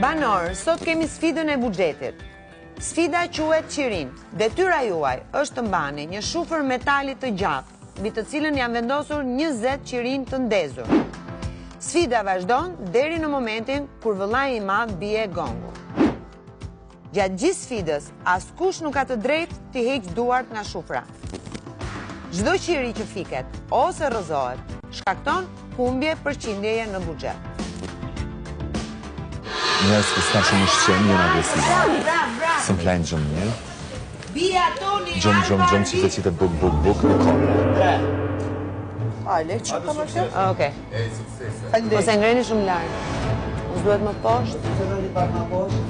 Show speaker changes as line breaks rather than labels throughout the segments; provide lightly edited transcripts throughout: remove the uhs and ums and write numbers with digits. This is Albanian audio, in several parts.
Banor, sot kemi sfidën e buxhetit. Sfida quhet qirin. Detyra juaj është të mbani një shufër metali të gjatë, mbi të cilën janë vendosur 20 qirin të ndezur. Sfida vazhdon deri në momentin kur vëllai i madh bie gongu. Gjatë gjithë sfidës, askush nuk ka të drejtë të heqë duart nga shufra. Çdo qiri që fiket ose rrëzohet, shkakton humbje përqindjeje në buxhet.
Njerëz që s'kan shumë ushqim, janë agresive. Sunt klein gjëmë mirë. Gjëmë qite buk në kohë.
Ale, që ka më kjo? Oke. Ose ngreni shumë larë. Us duhet më poshtë? Se në një pak më poshtë.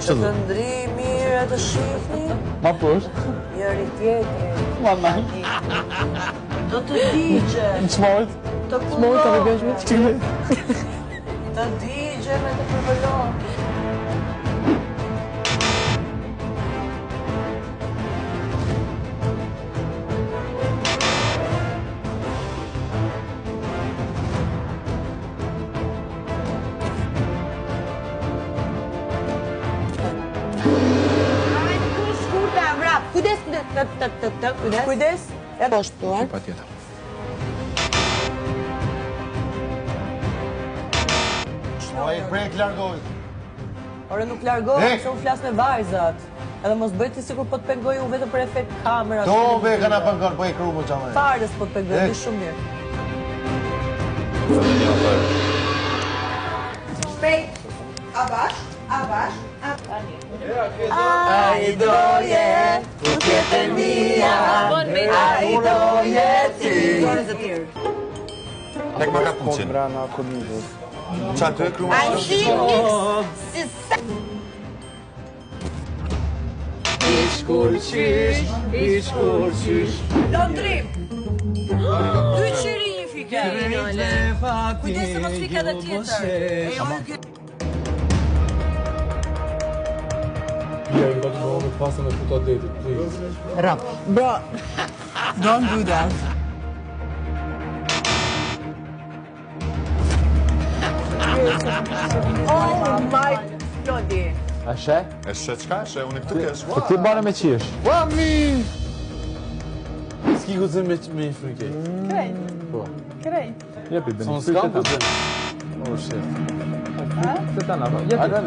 Që të ndri mirë e të shifni?
Ma poshtë?
Njëri tjetëri.
Mama.
Do të digje.
Në smojt?
Të punon.
Qile?
Të digje me të përbëllon. Kujdes. E poshtë tuar.
Pa tjetër.
Oj, brek largoj.
Ore nuk largohet, se unë flas me vajzat. Edhe mos bëjti sikur po të pengoj unë vetëm për efekt kamera.
Do be kana pëngon, po e kru më qamë.
Farës po të pengoj, di shumë mirë. Shpejt, abash. Ai doje, ku tjetë mia, ai doje ti.
Tek më kapuqin. Qa të e kru më
Ai si si sa. Ish kur qysh. Londrim. Dy qiri një fike. Kujdes se mos fike edhe tjetër.
Yeah, you got to go with fast and put out dated, please.
Rap. Bro, don't do that. Oh my God.
A she?
E shë qka? Shë unë këtu kesh.
Po ti bane me qish.
Mami!
S'ki guzim me frikej.
Krejt.
Po.
Krejt.
Jepi, beni.
Son s'kam guzim. Oh, shit.
Se ta na, jepi.
Ajde.